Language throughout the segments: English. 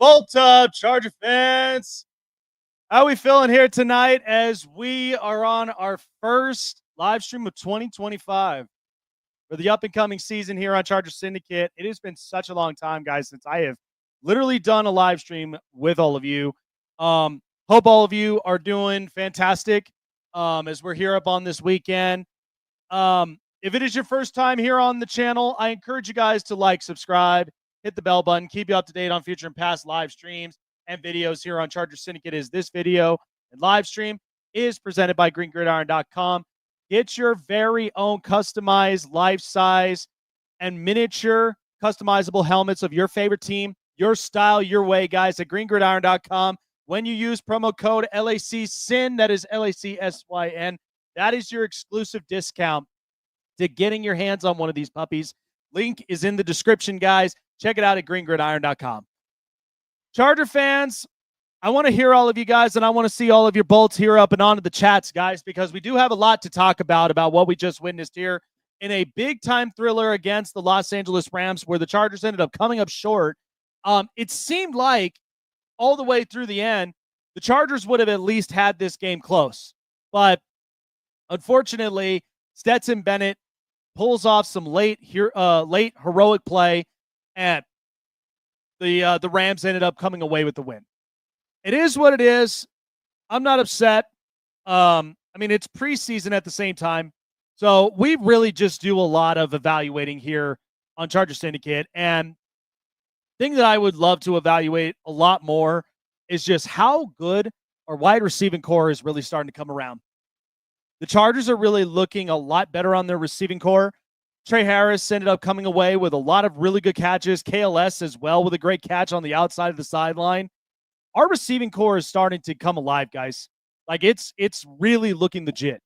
Bolt up, Charger fans. How we feeling here tonight as we are on our first live stream of 2025 for the up and coming season here on Charger Syndicate? It has been such a long time, guys, since I have literally done a live stream with all of you. Hope all of you are doing fantastic as we're here up on this weekend. If it is your first time here on the channel, I encourage you guys to like, subscribe, hit the bell button, keep you up to date on future and past live streams and videos here on Charger Syndicate. Is this video and live stream is presented by greengridiron.com. Get your very own customized life size and miniature customizable helmets of your favorite team, your style, your way, guys, at greengridiron.com. When you use promo code LACSYN, that is LACSYN, that is your exclusive discount to getting your hands on one of these puppies. Link is in the description, guys. Check it out at greengridiron.com. Charger fans, I want to hear all of you guys, and I want to see all of your bolts here up and onto the chats, guys, because we do have a lot to talk about what we just witnessed here in a big-time thriller against the Los Angeles Rams, where the Chargers ended up coming up short. It seemed like all the way through the end, the Chargers would have at least had this game close. But unfortunately, Stetson Bennett pulls off some late heroic play, and the Rams ended up coming away with the win. It is what it is. I'm not upset. I mean, it's preseason at the same time. So we really just do a lot of evaluating here on Charger Syndicate. And the thing that I would love to evaluate a lot more is just how good our wide receiving core is really starting to come around. The Chargers are really looking a lot better on their receiving core. Trey Harris ended up coming away with a lot of really good catches. KLS as well with a great catch on the outside of the sideline. Our receiving core is starting to come alive, guys. Like it's really looking legit.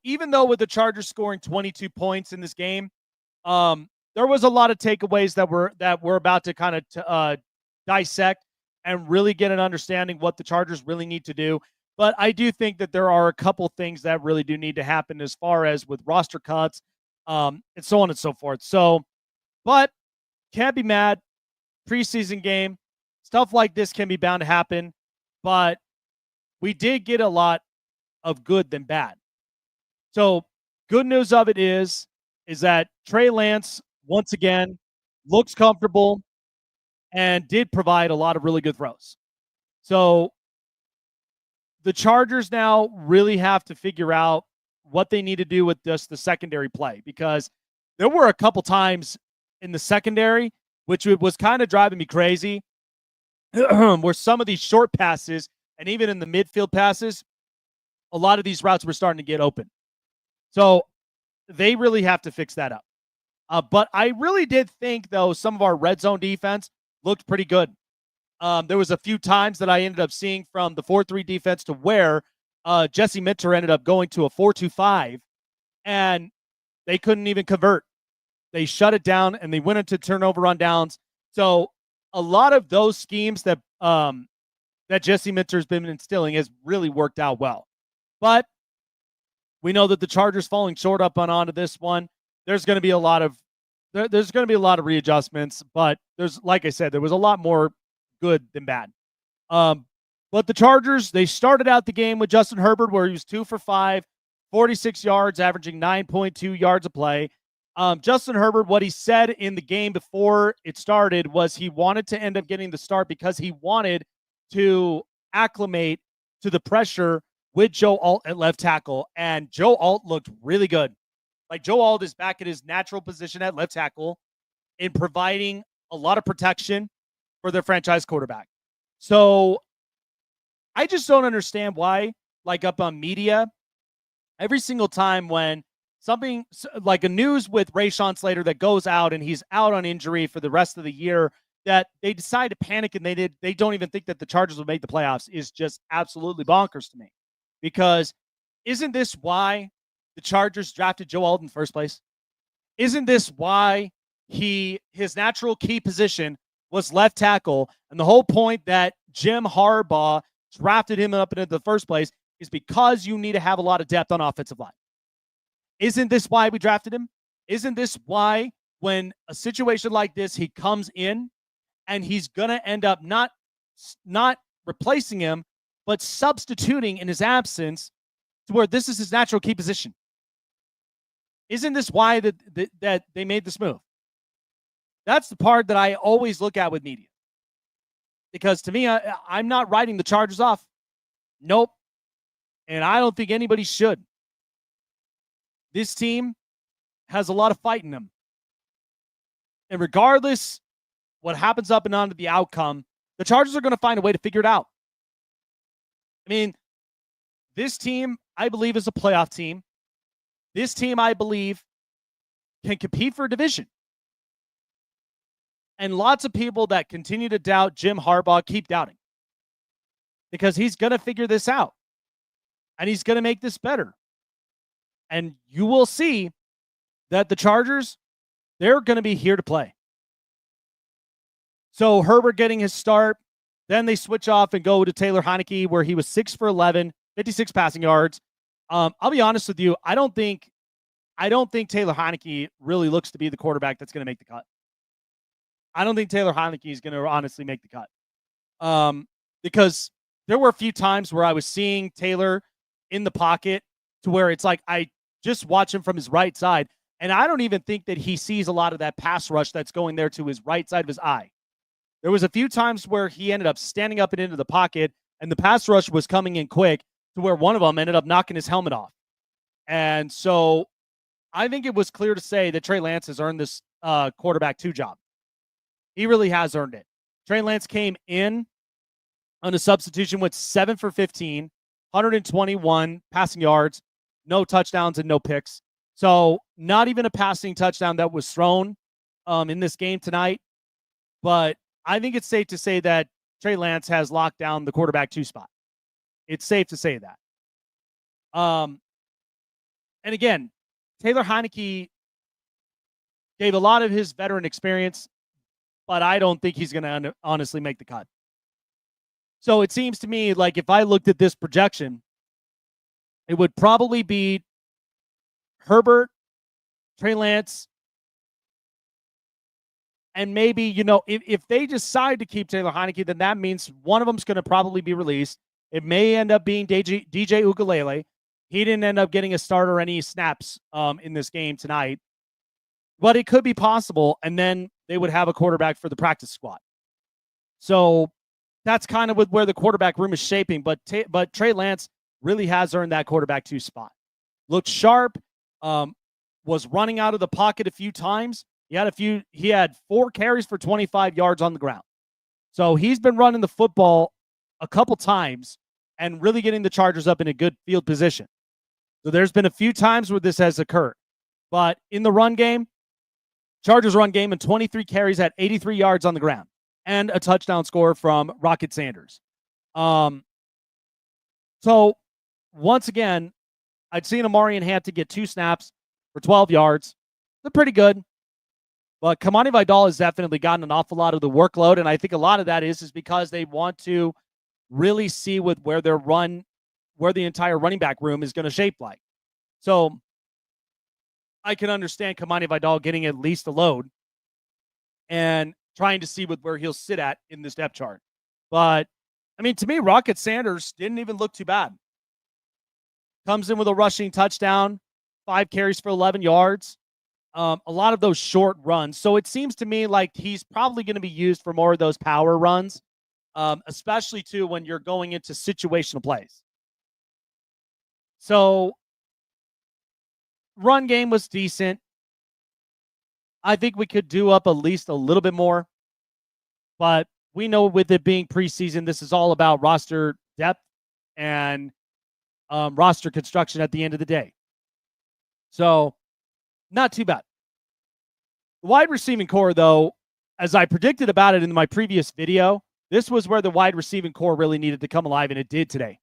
Even though with the Chargers scoring 22 points in this game, there was a lot of takeaways that we're about to kind of dissect and really get an understanding what the Chargers really need to do. But I do think that there are a couple things that really do need to happen as far as with roster cuts, and so on and so forth. So, but can't be mad. Preseason game, stuff like this can be bound to happen. But we did get a lot of good than bad. So, good news of it is that Trey Lance, once again, looks comfortable and did provide a lot of really good throws. So, the Chargers now really have to figure out what they need to do with just the secondary play, because there were a couple times in the secondary, which was kind of driving me crazy, where some of these short passes and even in the midfield passes, a lot of these routes were starting to get open. So they really have to fix that up. But I really did think, though, some of our red zone defense looked pretty good. There was a few times that I ended up seeing from the 4-3 defense to where Jesse Minter ended up going to a 4-2-5, and they couldn't even convert. They shut it down, and they went into turnover on downs. So a lot of those schemes that Jesse Minter's been instilling has really worked out well. But we know that the Chargers falling short up onto this one. There's going to be a lot of readjustments, but like I said, there was a lot more good than bad. But the Chargers, they started out the game with Justin Herbert, where he was 2 for 5, 46 yards, averaging 9.2 yards a play. Justin Herbert, what he said in the game before it started was he wanted to end up getting the start because he wanted to acclimate to the pressure with Joe Alt at left tackle. And Joe Alt looked really good. Like, Joe Alt is back at his natural position at left tackle in providing a lot of protection for their franchise quarterback. So I just don't understand why, like up on media, every single time when something like a news with Rashawn Slater that goes out and he's out on injury for the rest of the year, that they decide to panic and they don't even think that the Chargers will make the playoffs is just absolutely bonkers to me. Because isn't this why the Chargers drafted Joe Alt in the first place? Isn't this why his natural key position was left tackle? And the whole point that Jim Harbaugh drafted him up into the first place is because you need to have a lot of depth on offensive line. Isn't this why we drafted him? Isn't this why when a situation like this, he comes in and he's going to end up not replacing him, but substituting in his absence to where this is his natural key position. Isn't this why that they made this move? That's the part that I always look at with media. Because to me, I'm not writing the Chargers off. Nope. And I don't think anybody should. This team has a lot of fight in them. And regardless what happens up and on to the outcome, the Chargers are going to find a way to figure it out. I mean, this team, I believe, is a playoff team. This team, I believe, can compete for a division. And lots of people that continue to doubt Jim Harbaugh keep doubting. Because he's going to figure this out. And he's going to make this better. And you will see that the Chargers, they're going to be here to play. So Herbert getting his start. Then they switch off and go to Taylor Heinicke, where he was 6 for 11, 56 passing yards. I'll be honest with you. I don't think Taylor Heinicke really looks to be the quarterback that's going to make the cut. I don't think Taylor Heinicke is going to honestly make the cut. Because there were a few times where I was seeing Taylor in the pocket to where it's like I just watch him from his right side, and I don't even think that he sees a lot of that pass rush that's going there to his right side of his eye. There was a few times where he ended up standing up and into the pocket, and the pass rush was coming in quick to where one of them ended up knocking his helmet off. And so I think it was clear to say that Trey Lance has earned this quarterback 2 job. He really has earned it. Trey Lance came in on a substitution with 7 for 15, 121 passing yards, no touchdowns and no picks. So not even a passing touchdown that was thrown in this game tonight. But I think it's safe to say that Trey Lance has locked down the quarterback 2 spot. It's safe to say that. And again, Taylor Heinicke gave a lot of his veteran experience, but I don't think he's going to honestly make the cut. So it seems to me like if I looked at this projection, it would probably be Herbert, Trey Lance, and maybe, if they decide to keep Taylor Heinicke, then that means one of them's going to probably be released. It may end up being DJ Ukulele. He didn't end up getting a start or any snaps in this game tonight. But it could be possible, and then they would have a quarterback for the practice squad. So that's kind of where the quarterback room is shaping. But Trey Lance really has earned that quarterback 2 spot. Looked sharp, was running out of the pocket a few times. He had 4 carries for 25 yards on the ground. So he's been running the football a couple times and really getting the Chargers up in a good field position. So there's been a few times where this has occurred. But in the run game, Chargers run game and 23 carries at 83 yards on the ground and a touchdown score from Rocket Sanders. So once again, I'd seen Amarian Hampton get 2 snaps for 12 yards. They're pretty good. But Kamani Vidal has definitely gotten an awful lot of the workload, and I think a lot of that is because they want to really see where the entire running back room is going to shape like. So I can understand Kamani Vidal getting at least a load and trying to see where he'll sit at in this depth chart. But, I mean, to me, Rocket Sanders didn't even look too bad. Comes in with a rushing touchdown, 5 carries for 11 yards. A lot of those short runs. So it seems to me like he's probably going to be used for more of those power runs, especially, too, when you're going into situational plays. So run game was decent. I think we could do up at least a little bit more. But we know with it being preseason, this is all about roster depth and roster construction at the end of the day. So not too bad. The wide receiving core, though, as I predicted about it in my previous video, this was where the wide receiving core really needed to come alive, and it did today.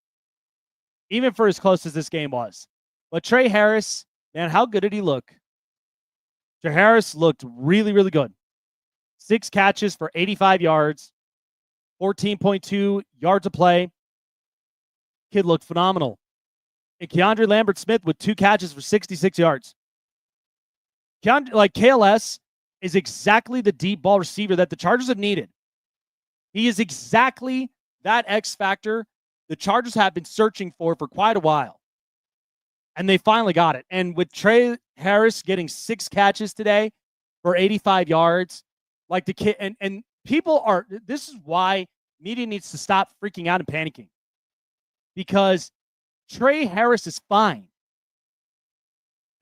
Even for as close as this game was. But Trey Harris, man, how good did he look? Trey Harris looked really, really good. 6 catches for 85 yards, 14.2 yards of play. Kid looked phenomenal. And Keandre Lambert-Smith with 2 catches for 66 yards. KLS is exactly the deep ball receiver that the Chargers have needed. He is exactly that X factor the Chargers have been searching for quite a while. And they finally got it. And with Trey Harris getting 6 catches today for 85 yards, like the kid, and people are, this is why media needs to stop freaking out and panicking. Because Trey Harris is fine.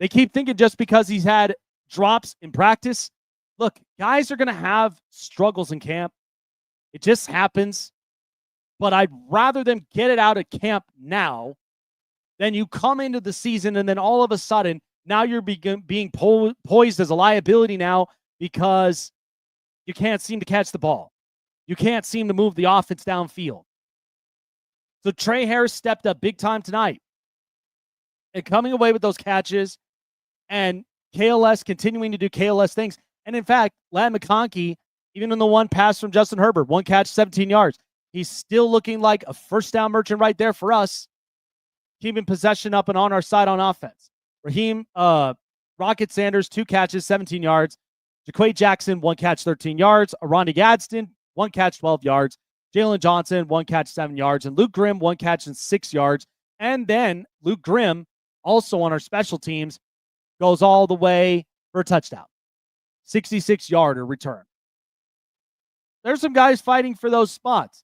They keep thinking just because he's had drops in practice. Look, guys are going to have struggles in camp. It just happens. But I'd rather them get it out of camp now than you come into the season and then all of a sudden, now you're being poised as a liability now because you can't seem to catch the ball. You can't seem to move the offense downfield. So Trey Harris stepped up big time tonight and coming away with those catches and KLS continuing to do KLS things. And in fact, Ladd McConkey, even in the one pass from Justin Herbert, 1 catch, 17 yards, he's still looking like a first down merchant right there for us, keeping possession up and on our side on offense. Raheem Rocket Sanders, 2 catches, 17 yards. Jaquay Jackson, 1 catch, 13 yards. Aronde Gadsden, 1 catch, 12 yards. Jalen Johnson, 1 catch, 7 yards. And Luke Grimm, 1 catch and 6 yards. And then Luke Grimm, also on our special teams, goes all the way for a touchdown. 66-yarder return. There's some guys fighting for those spots.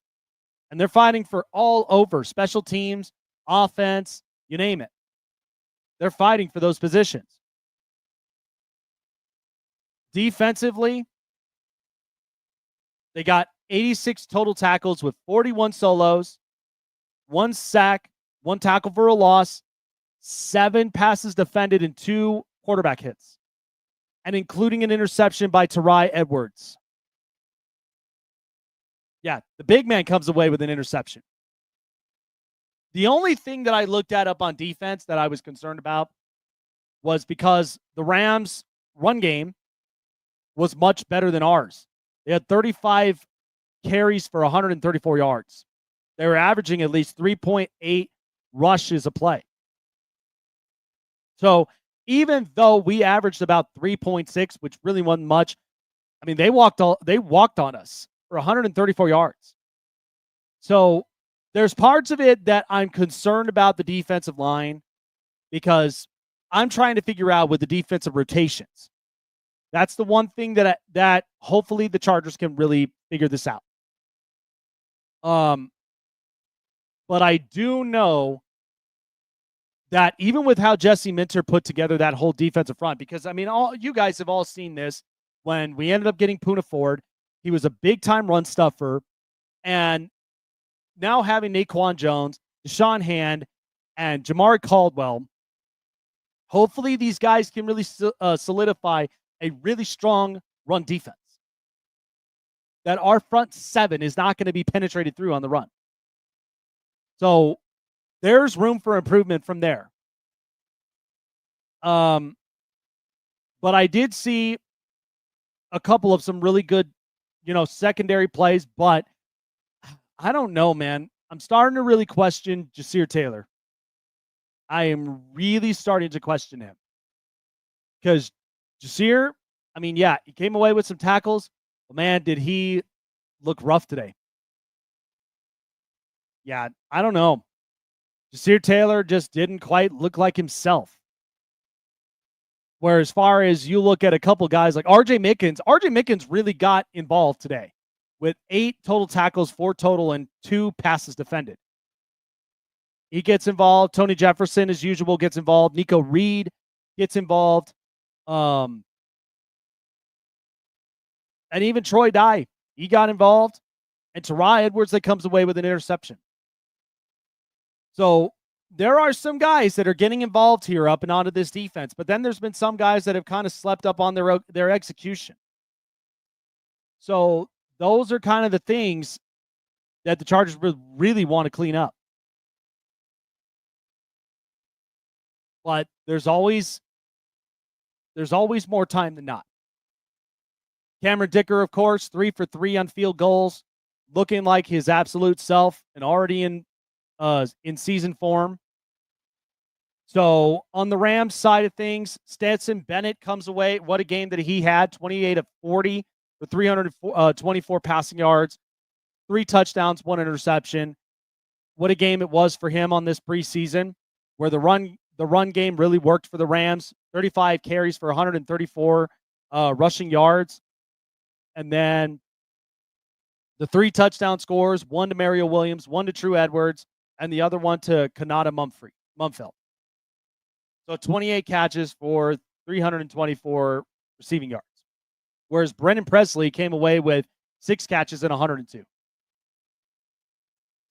And they're fighting for all over special teams, offense, you name it. They're fighting for those positions. Defensively, they got 86 total tackles with 41 solos, 1 sack, 1 tackle for a loss, 7 passes defended, and 2 quarterback hits, and including an interception by Terai Edwards. Yeah, the big man comes away with an interception. The only thing that I looked at up on defense that I was concerned about was because the Rams' run game was much better than ours. They had 35 carries for 134 yards. They were averaging at least 3.8 rushes a play. So even though we averaged about 3.6, which really wasn't much, I mean, they walked on us for 134 yards. So there's parts of it that I'm concerned about the defensive line because I'm trying to figure out with the defensive rotations. That's the one thing that hopefully the Chargers can really figure this out. But I do know that even with how Jesse Minter put together that whole defensive front, because I mean, all you guys have all seen this when we ended up getting Poona Ford. He was a big time run stuffer, and now having Naquan Jones, Deshaun Hand, and Jamari Caldwell. Hopefully, these guys can really solidify a really strong run defense that our front 7 is not going to be penetrated through on the run. So there's room for improvement from there. But I did see a couple of some really good, secondary plays, but I don't know, man. I'm starting to really question Jasir Taylor. I am really starting to question him. Because Jasir, I mean, yeah, he came away with some tackles, but man, did he look rough today. Yeah, I don't know. Jasir Taylor just didn't quite look like himself. Where as far as you look at a couple guys like R.J. Mickens really got involved today with 8 total tackles, 4 total, and 2 passes defended. He gets involved. Tony Jefferson, as usual, gets involved. Nico Reed gets involved. And even Troy Dye, he got involved. And Terai Edwards that comes away with an interception. So there are some guys that are getting involved here up and onto this defense. But then there's been some guys that have kind of slept up on their execution. So those are kind of the things that the Chargers really want to clean up. But there's always more time than not. Cameron Dicker, of course, 3 for 3 on field goals, looking like his absolute self and already in season form. So on the Rams side of things, Stetson Bennett comes away. What a game that he had, 28 of 40 for 324 passing yards, 3 touchdowns, 1 interception. What a game it was for him on this preseason, where the run game really worked for the Rams. 35 carries for 134 rushing yards. And then the 3 touchdown scores, 1 to Mario Williams, 1 to True Edwards, and the other one to Kanata Mumfeld. So 28 catches for 324 receiving yards. Whereas Brendan Presley came away with 6 catches and 102.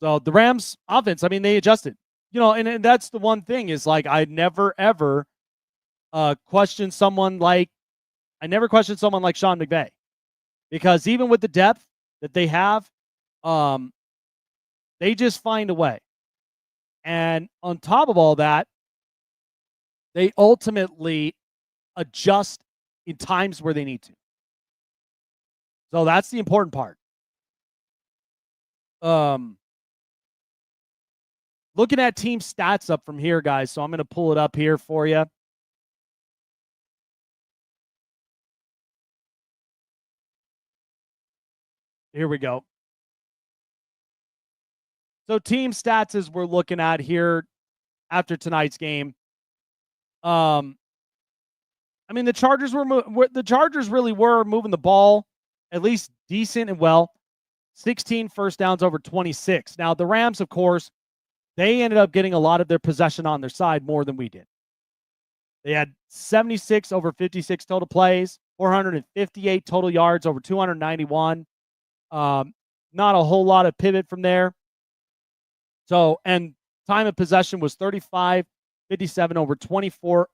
So the Rams offense, I mean, they adjusted. And that's the one thing is like I never ever question someone like Sean McVay. Because even with the depth that they have, they just find a way. And on top of all that, they ultimately adjust in times where they need to. So that's the important part. Looking at team stats up from here, guys. So I'm going to pull it up here for you. Here we go. So team stats as we're looking at here after tonight's game. I mean, the Chargers really were moving the ball at least decent and well. 16 first downs over 26. Now, the Rams, of course, they ended up getting a lot of their possession on their side more than we did. They had 76 over 56 total plays, 458 total yards over 291. Not a whole lot of pivot from there. So, and time of possession was 35-57 over 24-03.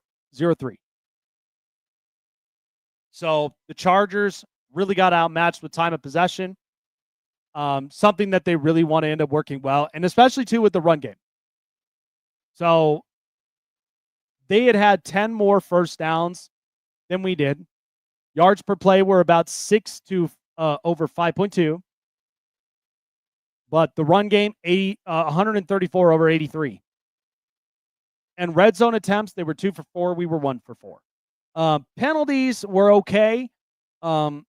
So the Chargers really got outmatched with time of possession. Something that they really want to end up working well, and especially too with the run game. So they had 10 more first downs than we did. Yards per play were about 6 to over 5.2. But the run game, 134 over 83. And red zone attempts, they were 2 for 4. We were 1 for 4. Penalties were okay. The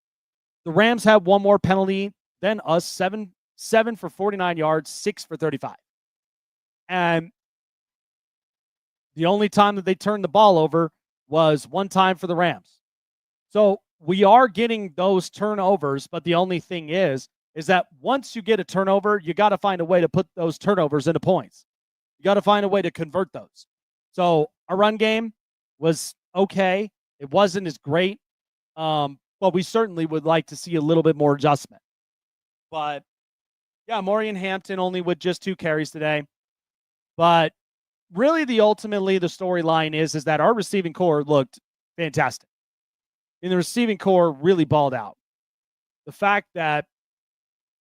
Rams had 1 more penalty than us, 7 for 49 yards, 6 for 35. And the only time that they turned the ball over was 1 time for the Rams. So we are getting those turnovers, but the only thing is that once you get a turnover, you got to find a way to put those turnovers into points. You got to find a way to convert those. So our run game was okay. It wasn't as great, but we certainly would like to see a little bit more adjustment. But, yeah, Maurian Hampton only with just 2 carries today. But really ultimately the storyline is that our receiving core looked fantastic. And the receiving core really balled out. The fact that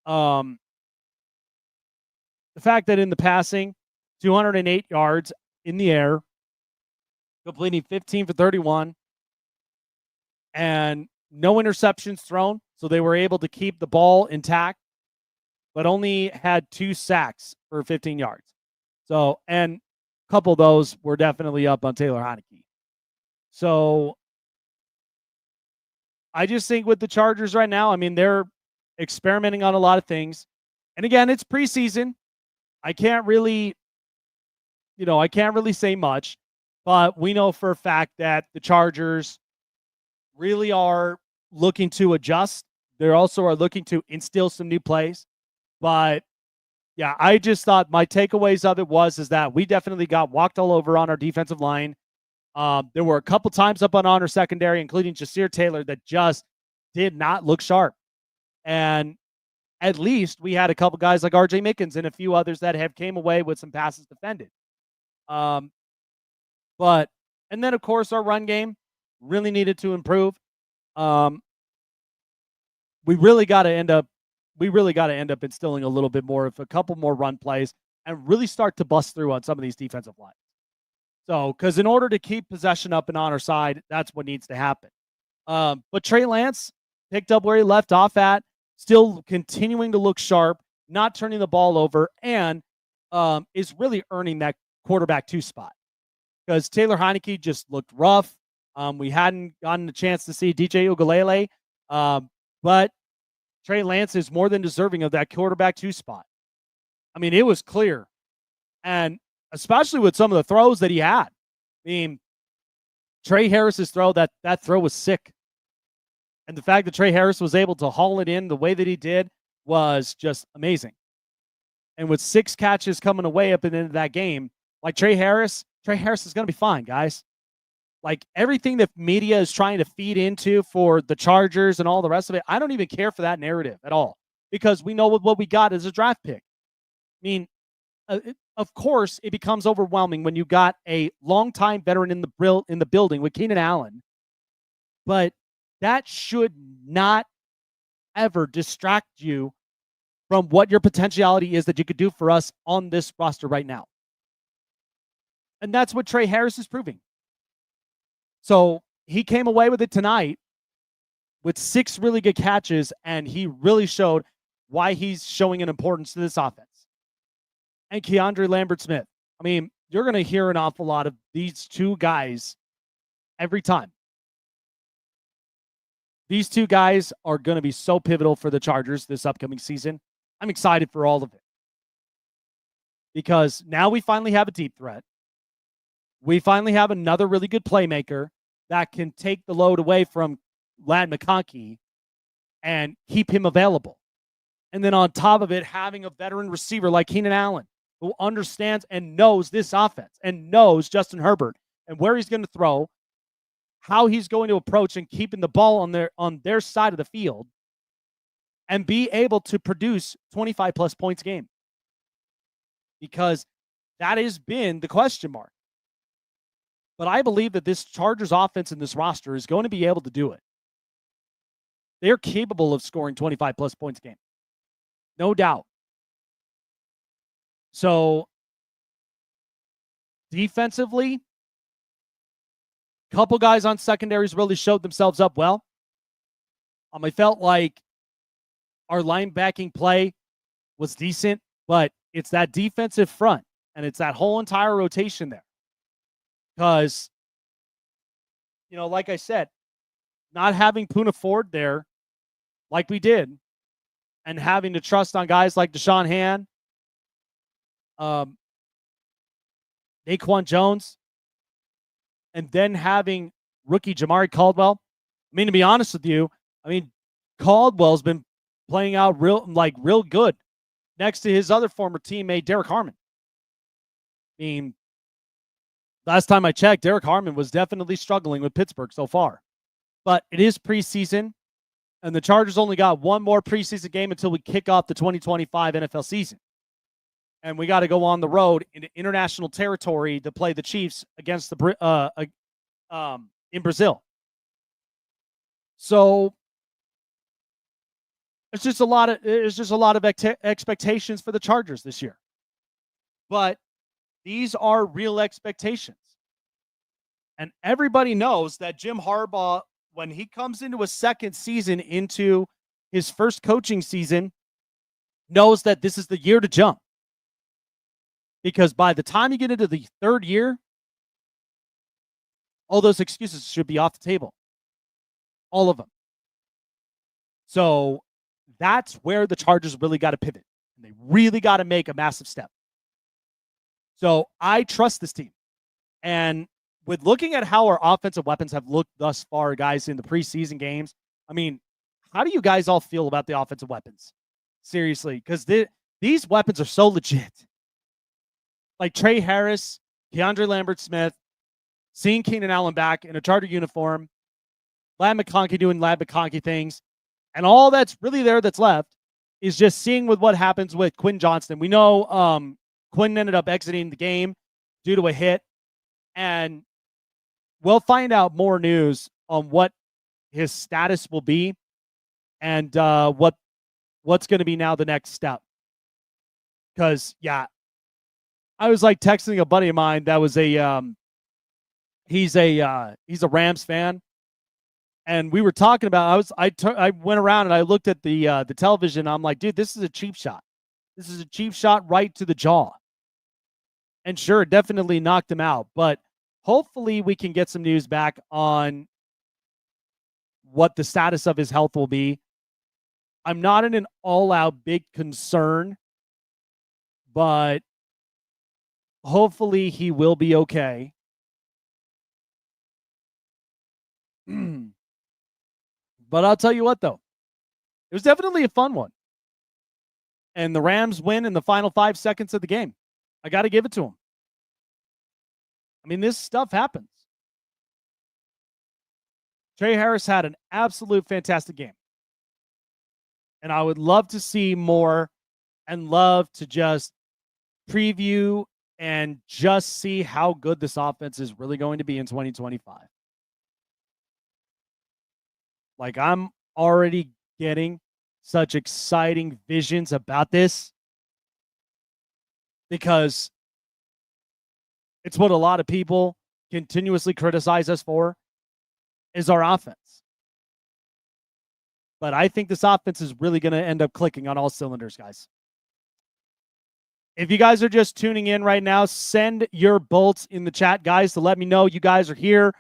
in the passing, 208 yards in the air, completing 15 for 31, and no interceptions thrown, so they were able to keep the ball intact, but only had 2 sacks for 15 yards. So, and a couple of those were definitely up on Taylor Heinicke. So, I just think with the Chargers right now, I mean, they're experimenting on a lot of things. And again, it's preseason. I can't really say much, but we know for a fact that the Chargers really are looking to adjust. They also are looking to instill some new plays. But yeah, I just thought my takeaways of it was that we definitely got walked all over on our defensive line. There were a couple times up on our secondary, including Jasir Taylor, that just did not look sharp. And at least we had a couple guys like RJ Mickens and a few others that have came away with some passes defended. And then of course our run game really needed to improve. We really got to end up instilling a little bit more of a couple more run plays and really start to bust through on some of these defensive lines. So, because in order to keep possession up and on our side, that's what needs to happen. But Trey Lance picked up where he left off at, still continuing to look sharp, not turning the ball over, and is really earning that quarterback 2 spot. Because Taylor Heinicke just looked rough. We hadn't gotten a chance to see DJ Ugalele, but Trey Lance is more than deserving of that quarterback 2 spot. I mean, it was clear. And especially with some of the throws that he had. I mean, Trey Harris's throw, that throw was sick. And the fact that Trey Harris was able to haul it in the way that he did was just amazing. And with 6 catches coming away up and into that game, like Trey Harris is going to be fine, guys. Like everything that media is trying to feed into for the Chargers and all the rest of it, I don't even care for that narrative at all because we know what we got as a draft pick. I mean, of course, it becomes overwhelming when you got a longtime veteran in the building with Keenan Allen, but that should not ever distract you from what your potentiality is that you could do for us on this roster right now. And that's what Trey Harris is proving. So he came away with it tonight with 6 really good catches, and he really showed why he's showing an importance to this offense. And Keandre Lambert-Smith. I mean, you're going to hear an awful lot of these 2 guys every time. These 2 guys are going to be so pivotal for the Chargers this upcoming season. I'm excited for all of it. Because now we finally have a deep threat. We finally have another really good playmaker that can take the load away from Ladd McConkey and keep him available. And then on top of it, having a veteran receiver like Keenan Allen who understands and knows this offense and knows Justin Herbert and where he's going to throw, how he's going to approach and keeping the ball on their side of the field and be able to produce 25-plus points a game. Because that has been the question mark. But I believe that this Chargers offense and this roster is going to be able to do it. They're capable of scoring 25-plus points a game. No doubt. So, defensively, a couple guys on secondaries really showed themselves up well. I felt like our linebacking play was decent, but it's that defensive front, and it's that whole entire rotation there. Because, like I said, not having Poona Ford there like we did and having to trust on guys like Deshaun Hand, Naquan Jones, and then having rookie Jamari Caldwell. To be honest with you, Caldwell's been playing out real good next to his other former teammate, Derek Harmon. Last time I checked, Derek Harmon was definitely struggling with Pittsburgh so far. But it is preseason, and the Chargers only got one more preseason game until we kick off the 2025 NFL season. And we got to go on the road into international territory to play the Chiefs against in Brazil. So it's just a lot of expectations for the Chargers this year. But these are real expectations. And everybody knows that Jim Harbaugh, when he comes into a second season, into his first coaching season, knows that this is the year to jump. Because by the time you get into the third year, all those excuses should be off the table. All of them. So that's where the Chargers really got to pivot. And they really got to make a massive step. So I trust this team. And with looking at how our offensive weapons have looked thus far, guys, in the preseason games, how do you guys all feel about the offensive weapons? Seriously, because these weapons are so legit. Like Trey Harris, Keandre Lambert-Smith, seeing Keenan Allen back in a Charger uniform, Ladd McConkey doing Ladd McConkey things, and all that's really there that's left is just seeing with what happens with Quinn Johnston. We know Quinn ended up exiting the game due to a hit, and we'll find out more news on what his status will be and what's going to be now the next step. Because, I was like texting a buddy of mine that was he's a Rams fan, and we were talking about. I went around and I looked at the television. I'm like, dude, this is a cheap shot. This is a cheap shot right to the jaw. And sure, it definitely knocked him out. But hopefully, we can get some news back on what the status of his health will be. I'm not in an all-out big concern, but hopefully he will be okay. But I'll tell you what, though. It was definitely a fun one. And the Rams win in the final 5 seconds of the game. I got to give it to them. I mean, this stuff happens. Trey Harris had an absolute fantastic game. And I would love to see more and love to just preview and just see how good this offense is really going to be in 2025. Like, I'm already getting such exciting visions about this because it's what a lot of people continuously criticize us for is our offense. But I think this offense is really going to end up clicking on all cylinders, guys. If you guys are just tuning in right now, send your bolts in the chat, guys, to let me know you guys are here.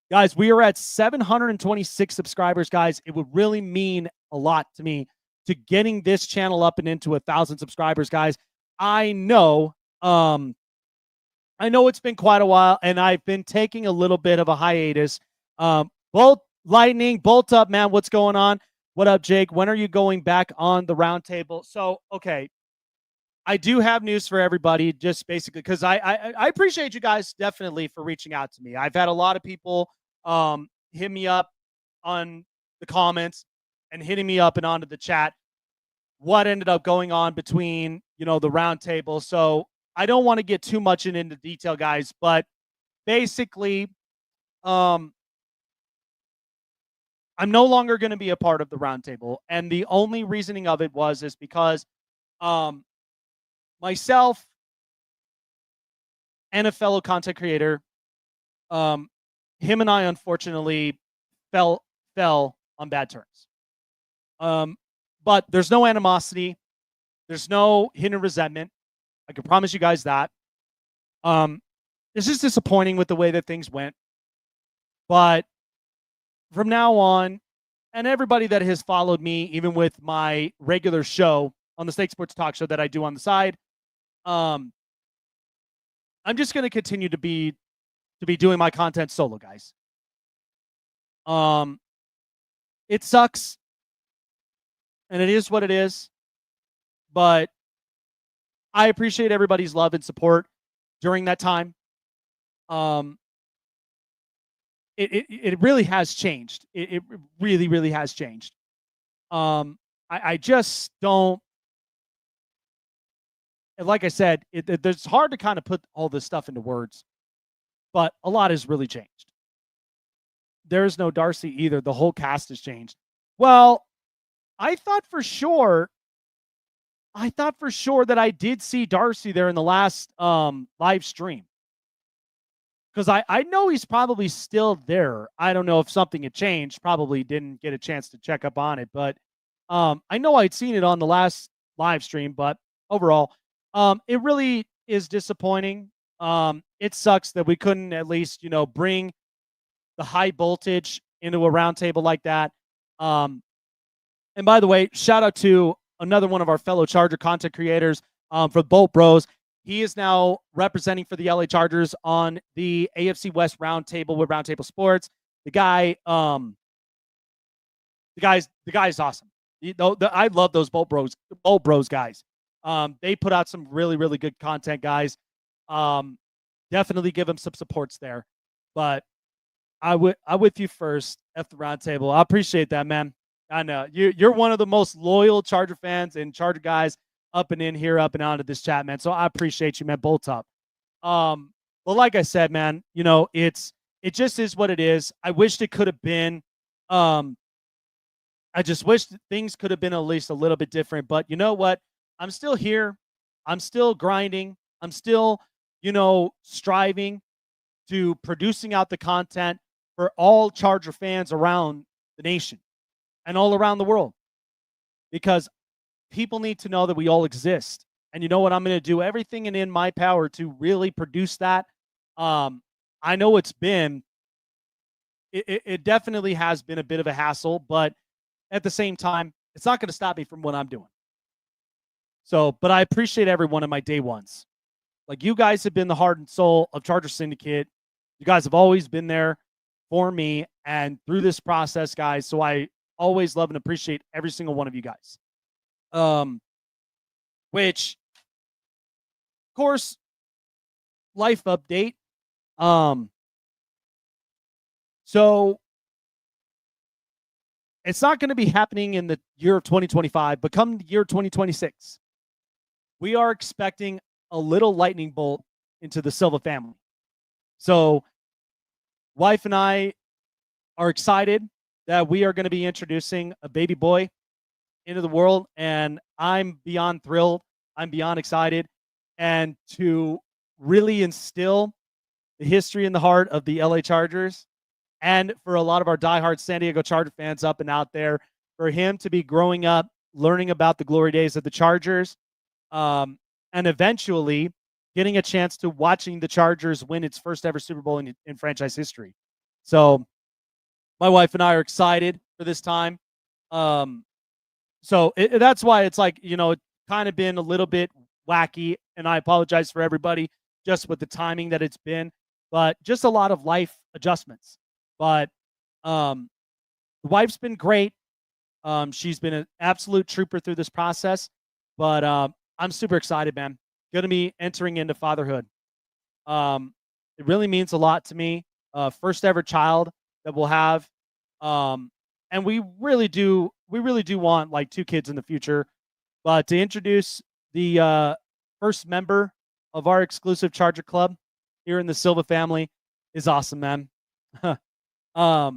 Guys, we are at 726 subscribers, guys. It would really mean a lot to me to getting this channel up and into 1,000 subscribers, guys. I know it's been quite a while, and I've been taking a little bit of a hiatus. Bolt Lightning, Bolt up, man. What's going on? What up, Jake? When are you going back on the roundtable? So, okay, I do have news for everybody, just basically because I appreciate you guys definitely for reaching out to me. I've had a lot of people hit me up on the comments and hitting me up and onto the chat. What ended up going on between, the roundtable. So I don't want to get too much into detail, guys, but basically, I'm no longer going to be a part of the roundtable. And the only reasoning of it is because myself and a fellow content creator, him and I unfortunately fell on bad terms. But there's no animosity. There's no hidden resentment. I can promise you guys that. It's just disappointing with the way that things went. But from now on, and everybody that has followed me, even with my regular show on the Stake Sports Talk Show that I do on the side, I'm just going to continue to be doing my content solo, guys. It sucks, and it is what it is, but I appreciate everybody's love and support during that time. It really has changed. It really, really has changed. I just don't. Like I said, it's hard to kind of put all this stuff into words, but a lot has really changed. There's no Darcy either. The whole cast has changed. Well, I thought for sure that I did see Darcy there in the last live stream. Because I know he's probably still there. I don't know if something had changed. Probably didn't get a chance to check up on it. But I know I'd seen it on the last live stream. But overall, it really is disappointing. It sucks that we couldn't at least, bring the high voltage into a roundtable like that. And by the way, shout out to another one of our fellow Charger content creators for Bolt Bros. He is now representing for the LA Chargers on the AFC West roundtable with Roundtable Sports. The guy's awesome. I love those Bolt Bros guys. They put out some really, really good content, guys. Definitely give them some supports there. But I'm with you first at the roundtable. I appreciate that, man. I know you're one of the most loyal Charger fans and Charger guys up and in here, up and onto this chat, man. So I appreciate you, man. Bolt up. But like I said, man, it just is what it is. I wished it could have been. I just wish things could have been at least a little bit different. But you know what? I'm still here. I'm still grinding. I'm still, striving to producing out the content for all Charger fans around the nation and all around the world, because people need to know that we all exist. And you know what? I'm going to do everything in my power to really produce that. I know it definitely has been a bit of a hassle, but at the same time, it's not going to stop me from what I'm doing. So, but I appreciate every one of my day ones. Like, you guys have been the heart and soul of Charger Syndicate. You guys have always been there for me and through this process, guys. So I always love and appreciate every single one of you guys. Which, of course, life update. So it's not going to be happening in the year of 2025, but come the year 2026, we are expecting a little lightning bolt into the Silva family. So wife and I are excited that we are going to be introducing a baby boy into the world, and I'm beyond thrilled. I'm beyond excited, and to really instill the history and the heart of the LA Chargers, and for a lot of our diehard San Diego Charger fans up and out there, for him to be growing up, learning about the glory days of the Chargers, and eventually getting a chance to watching the Chargers win its first ever Super Bowl in franchise history. So my wife and I are excited for this time. So that's why it's like, it's kind of been a little bit wacky, and I apologize for everybody just with the timing that it's been, but just a lot of life adjustments. But the wife's been great. She's been an absolute trooper through this process, but I'm super excited, man. Going to be entering into fatherhood. It really means a lot to me. First ever child that we'll have. And we really do want like 2 kids in the future. But to introduce the first member of our exclusive Charger Club here in the Silva family is awesome, man. The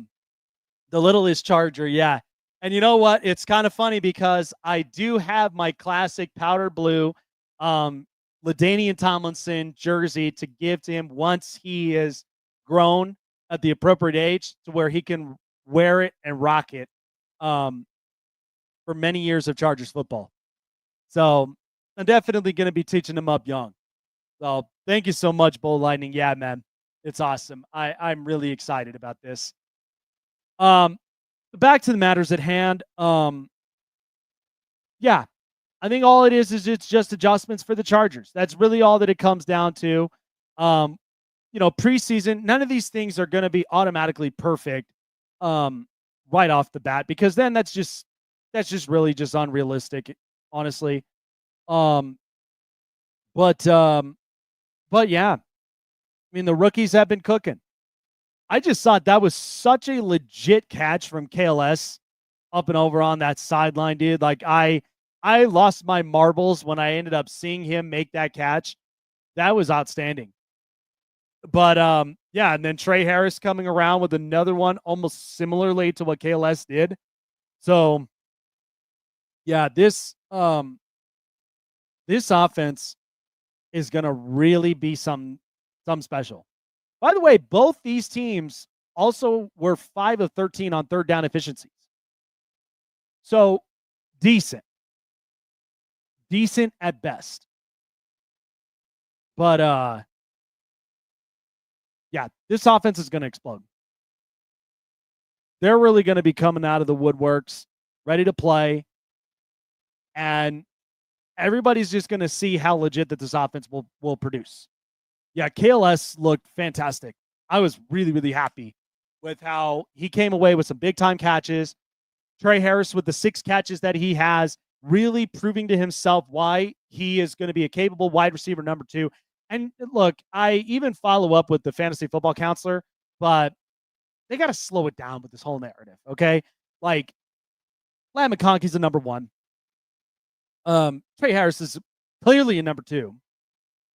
littlest Charger, yeah. And you know what? It's kind of funny because I do have my classic powder blue LaDainian Tomlinson jersey to give to him once he is grown at the appropriate age to where he can wear it and rock it for many years of Chargers football. So I'm definitely going to be teaching him up young. So thank you so much, Bull Lightning. Yeah, man, it's awesome. I'm really excited about this. Back to the matters at hand. Yeah, I think all it is it's just adjustments for the Chargers. That's really all that it comes down to. Preseason, none of these things are going to be automatically perfect right off the bat, because then that's just really just unrealistic, honestly. But yeah, I mean, the rookies have been cooking. I just thought that was such a legit catch from KLS up and over on that sideline, dude. Like, I lost my marbles when I ended up seeing him make that catch. That was outstanding. But yeah, and then Trey Harris coming around with another one almost similarly to what KLS did. So yeah, this offense is going to really be some special. By the way, both these teams also were 5 of 13 on third down efficiencies. So decent at best. But yeah, this offense is going to explode. They're really going to be coming out of the woodworks, ready to play. And everybody's just going to see how legit that this offense will produce. Yeah, KLS looked fantastic. I was really, really happy with how he came away with some big-time catches. Trey Harris with the 6 catches that he has, really proving to himself why he is going to be a capable wide receiver number 2. And look, I even follow up with the fantasy football counselor, but they got to slow it down with this whole narrative, okay? Like, Lamb McConkey's a number 1. Trey Harris is clearly a number 2.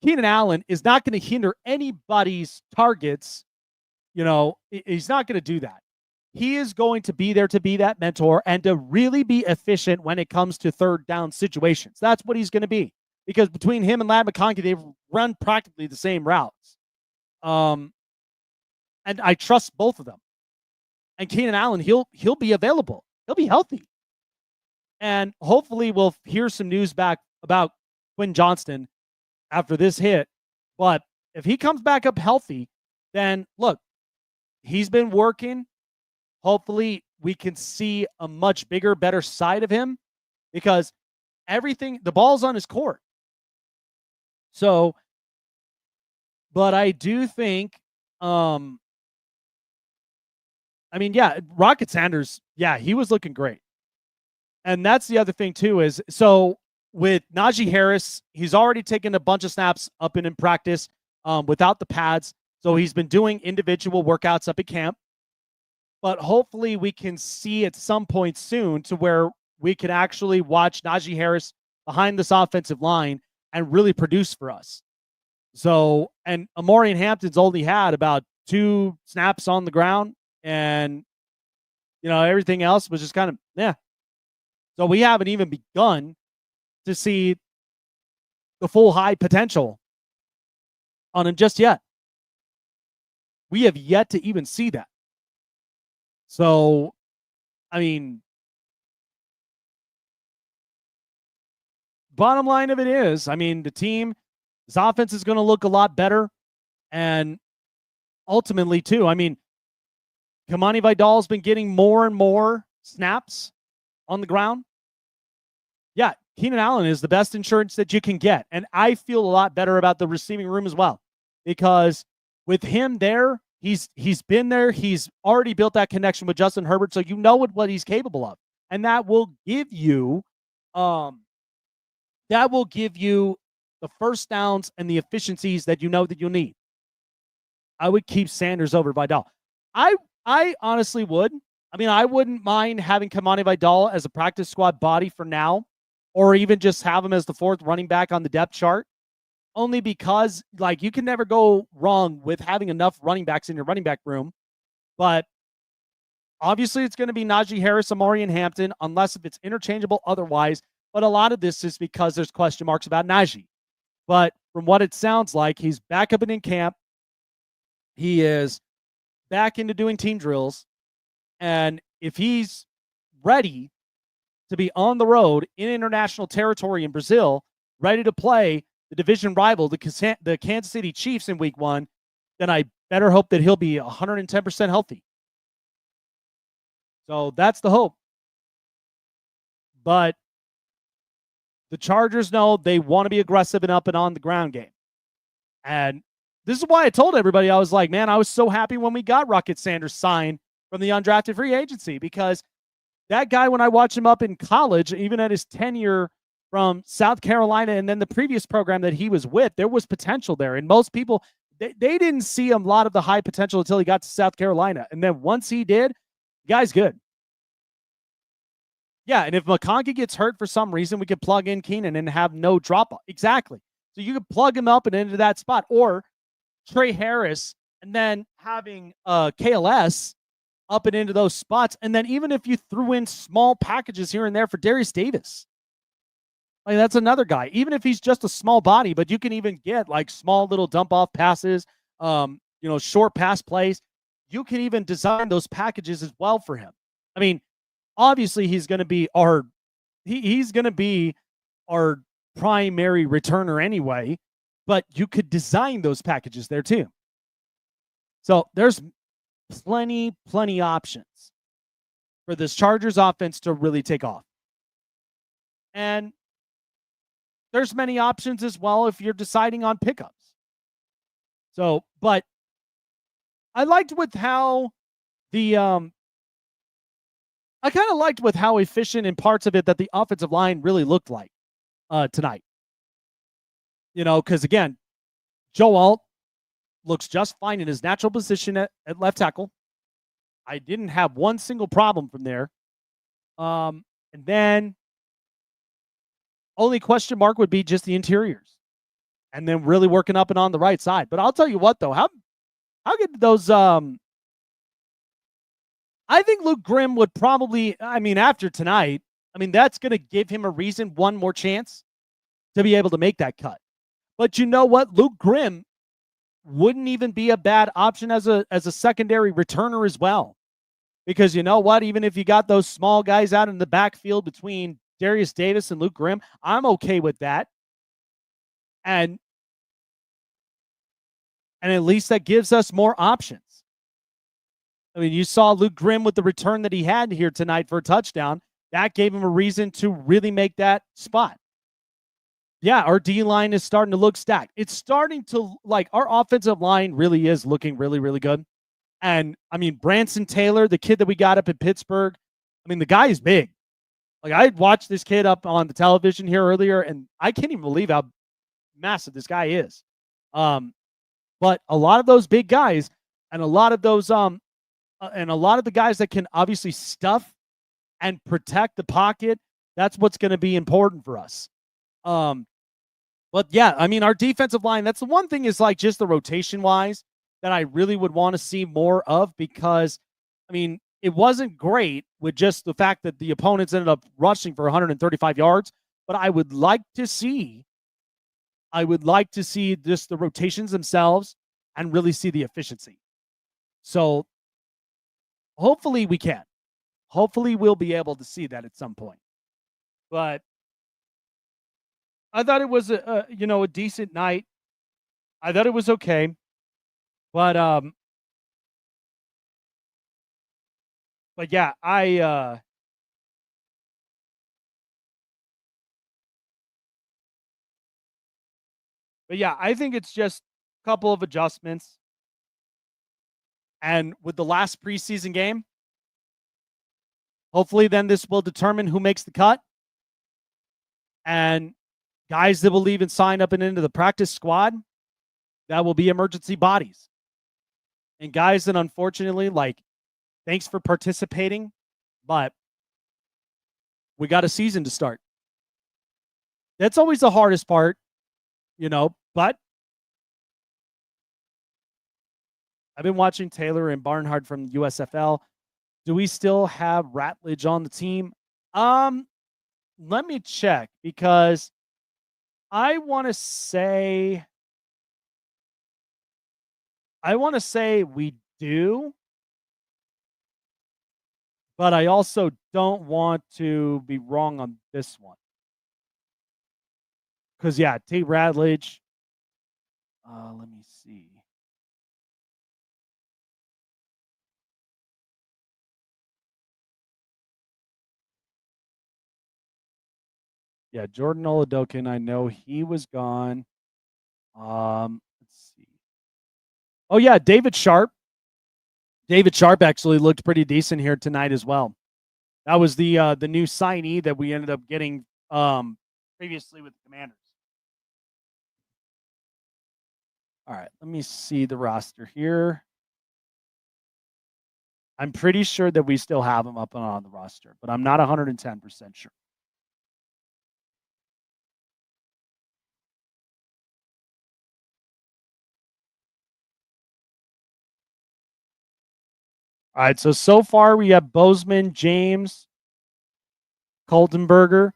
Keenan Allen is not going to hinder anybody's targets. He's not going to do that. He is going to be there to be that mentor and to really be efficient when it comes to third down situations. That's what he's going to be. Because between him and Lamb McConkey, they've run practically the same routes. And I trust both of them. And Keenan Allen, he'll be available. He'll be healthy. And hopefully we'll hear some news back about Quinn Johnston after this hit. But if he comes back up healthy, then look, he's been working. Hopefully we can see a much bigger, better side of him because the ball's on his court. So, but I do think, Rocket Sanders, he was looking great. And that's the other thing too is, so with Najee Harris, he's already taken a bunch of snaps up in practice without the pads. So he's been doing individual workouts up at camp. But hopefully we can see at some point soon to where we can actually watch Najee Harris behind this offensive line and really produce for us. So, and Amorian Hampton's only had about 2 snaps on the ground, and everything else was just kind of So we haven't even begun to see the full high potential on him just yet. We have yet to even see that. So, bottom line of it is, the team, his offense is going to look a lot better. And ultimately, too, Kamani Vidal's been getting more and more snaps on the ground. Yeah, Keenan Allen is the best insurance that you can get. And I feel a lot better about the receiving room as well. Because with him there, he's been there. He's already built that connection with Justin Herbert. So you know what he's capable of. And that will give you the first downs and the efficiencies that that you'll need. I would keep Sanders over Vidal. I honestly would. I wouldn't mind having Kamani Vidal as a practice squad body for now, or even just have him as the 4th running back on the depth chart, only because you can never go wrong with having enough running backs in your running back room. But obviously it's going to be Najee Harris, Amorian Hampton, unless if it's interchangeable otherwise. But a lot of this is because there's question marks about Najee. But from what it sounds like, he's back up and in camp. He is back into doing team drills. And if he's ready to be on the road in international territory in Brazil, ready to play the division rival, the Kansas City Chiefs in week 1, then I better hope that he'll be 110% healthy. So that's the hope. But the Chargers know they want to be aggressive and up and on the ground game. And this is why I told everybody, I was like, man, I was so happy when we got Rocket Sanders signed from the undrafted free agency, because that guy, when I watched him up in college, even at his tenure from South Carolina and then the previous program that he was with, there was potential there. And most people, they didn't see a lot of the high potential until he got to South Carolina. And then once he did, the guy's good. Yeah, and if McConkey gets hurt for some reason, we could plug in Keenan and have no drop-off. Exactly. So you could plug him up and into that spot. Or Trey Harris and then having KLS up and into those spots. And then even if you threw in small packages here and there for Darius Davis, that's another guy. Even if he's just a small body, but you can even get small little dump-off passes, short pass plays. You can even design those packages as well for him. Obviously he's going to be he's going to be our primary returner anyway, but you could design those packages there too. So there's plenty options for this Chargers offense to really take off. And there's many options as well if you're deciding on pickups. So, but I liked with how I kind of liked with how efficient in parts of it that the offensive line really looked like tonight. Because again, Joe Alt looks just fine in his natural position at left tackle. I didn't have one single problem from there. And then only question mark would be just the interiors. And then really working up and on the right side. But I'll tell you what, though, how good those I think Luke Grimm would probably, after tonight, that's going to give him a reason, one more chance to be able to make that cut. But you know what? Luke Grimm wouldn't even be a bad option as a secondary returner as well. Because you know what? Even if you got those small guys out in the backfield between Darius Davis and Luke Grimm, I'm okay with that. And at least that gives us more options. I mean, you saw Luke Grimm with the return that he had here tonight for a touchdown. That gave him a reason to really make that spot. Yeah, our D line is starting to look stacked. It's starting to like our offensive line really is looking really, really good. And I mean, Branson Taylor, the kid that we got up in Pittsburgh, I mean, the guy is big. Like I watched this kid up on the television here earlier, and I can't even believe how massive this guy is. But a lot of those big guys and a lot of those and a lot of the guys that can obviously stuff and protect the pocket, that's what's going to be important for us. But yeah, I mean, our defensive line, that's the one thing is like just the rotation wise that I really would want to see more of because, I mean, it wasn't great with just the fact that the opponents ended up rushing for 135 yards. But I would like to see just the rotations themselves and really see the efficiency. So hopefully we can. Hopefully we'll be able to see that at some point. But I thought it was a decent night. I thought it was okay. But yeah, I think it's just a couple of adjustments. And with the last preseason game, hopefully then this will determine who makes the cut. And guys that will even sign up and into the practice squad, that will be emergency bodies. And guys that unfortunately, like, thanks for participating, but we got a season to start. That's always the hardest part, but I've been watching Taylor and Barnhart from USFL. Do we still have Ratledge on the team? Let me check because I want to say we do, but I also don't want to be wrong on this one. Because, yeah, Tate Ratledge. Let me see. Yeah, Jordan Oladokin, I know he was gone. Let's see. Oh, yeah, David Sharp. David Sharp actually looked pretty decent here tonight as well. That was the new signee that we ended up getting previously with the Commanders. All right, let me see the roster here. I'm pretty sure that we still have him up and on the roster, but I'm not 110% sure. All right, so far we have Bozeman, James, Kaltenberger,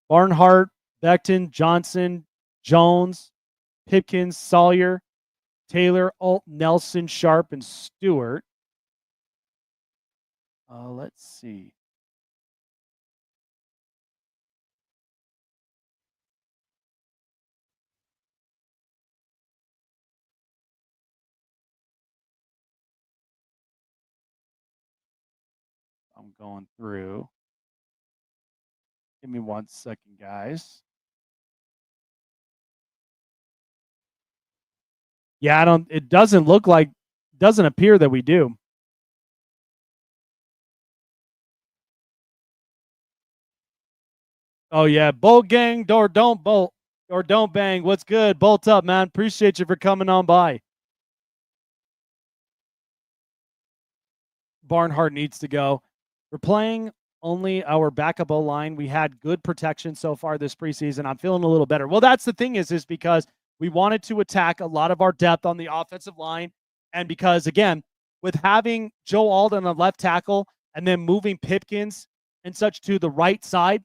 Barnhart, Becton, Johnson, Jones, Pipkins, Sawyer, Taylor, Alt, Nelson, Sharp, and Stewart. Let's see. I'm going through. Give me 1 second, guys. Yeah, it doesn't appear that we do. Oh yeah, bolt gang, or don't bolt, or don't bang. What's good? Bolt up, man. Appreciate you for coming on by. Barnhart needs to go. We're playing only our backup O-line. We had good protection so far this preseason. I'm feeling a little better. Well, that's the thing is because we wanted to attack a lot of our depth on the offensive line. And because, again, with having Joe Alden on left tackle and then moving Pipkins and such to the right side,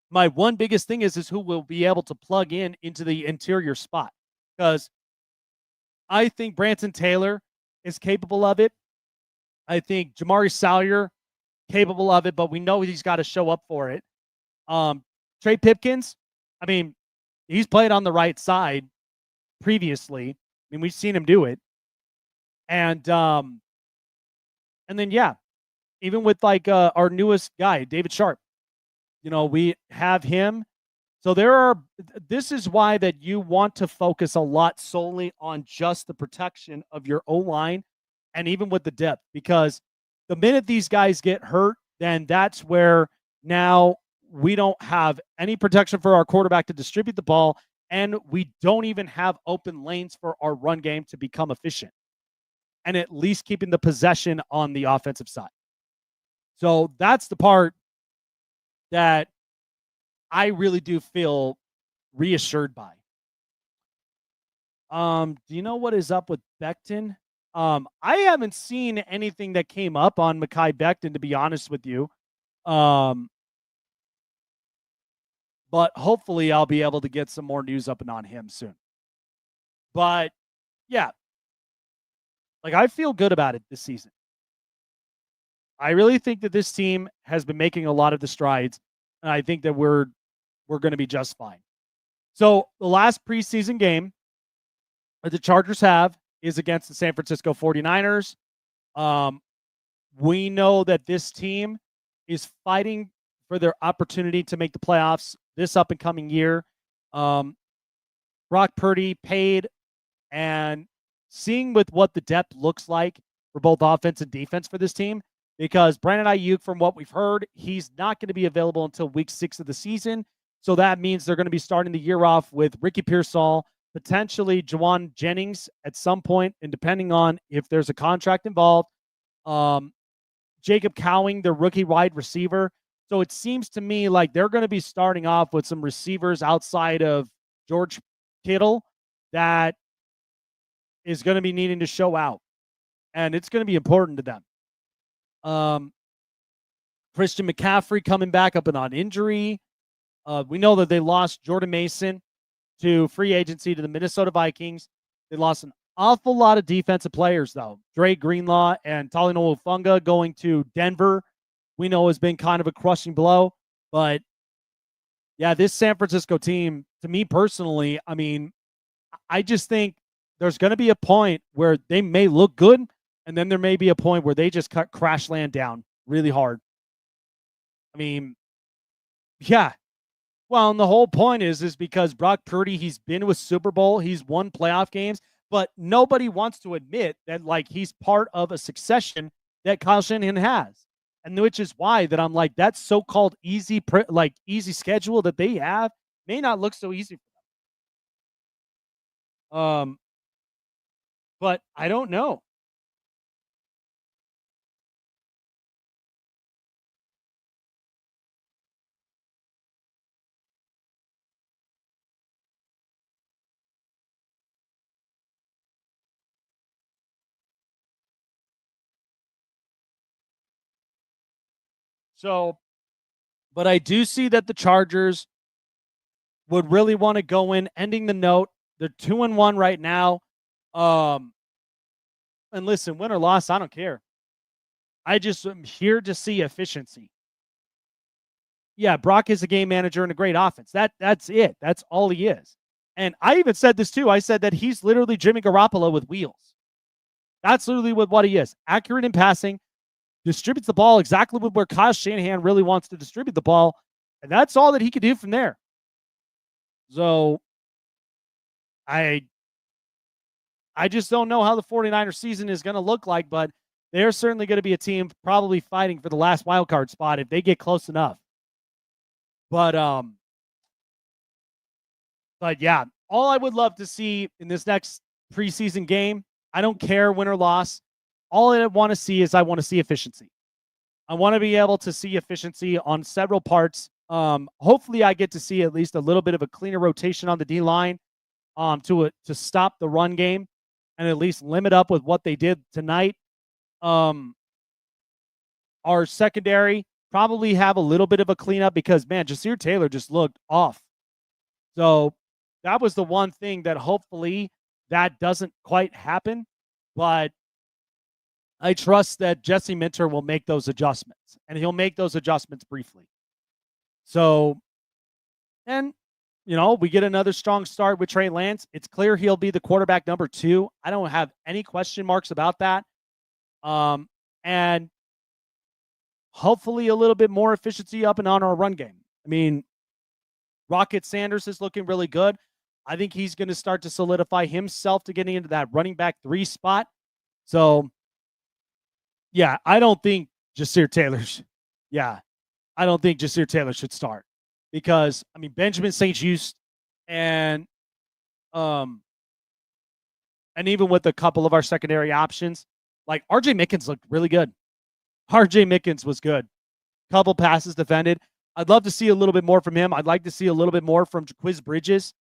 my one biggest thing is who will be able to plug in into the interior spot. Because I think Branson Taylor is capable of it. I think Jamari Salyer capable of it, but we know he's got to show up for it. Trey Pipkins, I mean, he's played on the right side previously. I mean, we've seen him do it. And And then, yeah, even with like our newest guy, David Sharp, we have him. So this is why that you want to focus a lot solely on just the protection of your O-line and even with the depth, because the minute these guys get hurt, then that's where now we don't have any protection for our quarterback to distribute the ball, and we don't even have open lanes for our run game to become efficient and at least keeping the possession on the offensive side. So that's the part that I really do feel reassured by. Do you know what is up with Becton? I haven't seen anything that came up on Mekhi Becton, to be honest with you. But hopefully I'll be able to get some more news up and on him soon. But yeah, like I feel good about it this season. I really think that this team has been making a lot of the strides, and I think that we're going to be just fine. So the last preseason game that the Chargers have is against the San Francisco 49ers. We know that this team is fighting for their opportunity to make the playoffs this up and coming year. Brock Purdy paid, and seeing with what the depth looks like for both offense and defense for this team, because Brandon Ayuk, from what we've heard, he's not going to be available until week 6 of the season. So that means they're going to be starting the year off with Ricky Pearsall, potentially Juwan Jennings at some point, and depending on if there's a contract involved, Jacob Cowing, the rookie wide receiver. So it seems to me like they're going to be starting off with some receivers outside of George Kittle that is going to be needing to show out, and it's going to be important to them. Christian McCaffrey coming back up and on injury. We know that they lost Jordan Mason to free agency to the Minnesota Vikings. They lost an awful lot of defensive players, though. Dre Greenlaw and Talanoa Funga going to Denver, we know has been kind of a crushing blow. But yeah, this San Francisco team, to me personally, I mean, I just think there's going to be a point where they may look good, and then there may be a point where they just crash land down really hard. I mean, yeah. Well, and the whole point is because Brock Purdy, he's been to a Super Bowl, he's won playoff games, but nobody wants to admit that like he's part of a succession that Kyle Shanahan has, and which is why that I'm like that so-called easy schedule that they have may not look so easy for them. But I don't know. So, but I do see that the Chargers would really want to go in, ending the note. They're 2-1 right now. And listen, win or loss, I don't care. I just am here to see efficiency. Yeah, Brock is a game manager and a great offense. That's it. That's all he is. And I even said this too. I said that he's literally Jimmy Garoppolo with wheels. That's literally what he is. Accurate in passing, distributes the ball exactly where Kyle Shanahan really wants to distribute the ball. And that's all that he could do from there. So I just don't know how the 49ers season is going to look like, but they're certainly going to be a team probably fighting for the last wild card spot if they get close enough. But yeah, all I would love to see in this next preseason game, I don't care win or loss. All I want to see is I want to see efficiency. I want to be able to see efficiency on several parts. Hopefully I get to see at least a little bit of a cleaner rotation on the D-line to stop the run game and at least limit up with what they did tonight. Our secondary probably have a little bit of a cleanup because, man, Jasir Taylor just looked off. So that was the one thing that hopefully that doesn't quite happen. But I trust that Jesse Minter will make those adjustments, and he'll make those adjustments briefly. So, and, we get another strong start with Trey Lance. It's clear he'll be the quarterback number 2. I don't have any question marks about that. and hopefully a little bit more efficiency up and on our run game. I mean, Rocket Sanders is looking really good. I think he's going to start to solidify himself to getting into that running back 3 spot. So, yeah, I don't think Jasir Taylor should start because, I mean, Benjamin St-Juste and even with a couple of our secondary options, like RJ Mickens looked really good. RJ Mickens was good. Couple passes defended. I'd love to see a little bit more from him. I'd like to see a little bit more from Jaquiz Bridges.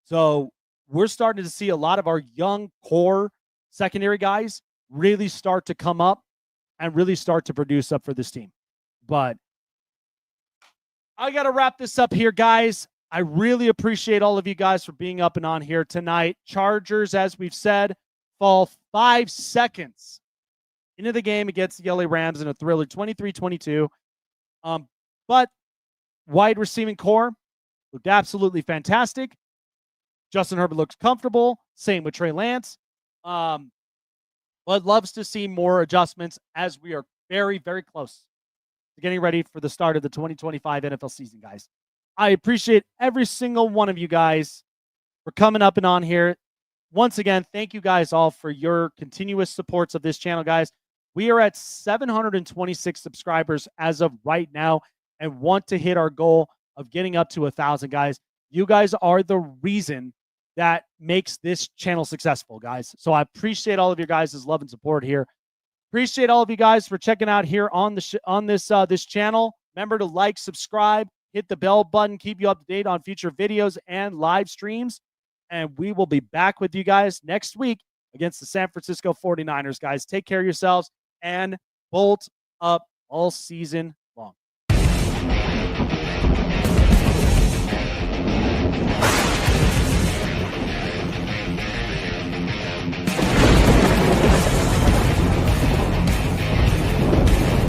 So we're starting to see a lot of our young core secondary guys really start to come up and really start to produce up for this team. But I got to wrap this up here, guys. I really appreciate all of you guys for being up and on here tonight. Chargers, as we've said, fall 5 seconds into the game against the LA Rams in a thriller, 23-22. But wide receiving core looked absolutely fantastic. Justin Herbert looks comfortable. Same with Trey Lance. But loves to see more adjustments as we are very, very close to getting ready for the start of the 2025 NFL season, guys. I appreciate every single one of you guys for coming up and on here. Once again, thank you guys all for your continuous supports of this channel, guys. We are at 726 subscribers as of right now and want to hit our goal of getting up to 1,000, guys. You guys are the reason that makes this channel successful, guys. So I appreciate all of your guys' love and support here. Appreciate all of you guys for checking out here on the this channel. Remember to like, subscribe, hit the bell button, keep you up to date on future videos and live streams. And we will be back with you guys next week against the San Francisco 49ers, guys. Take care of yourselves and bolt up all season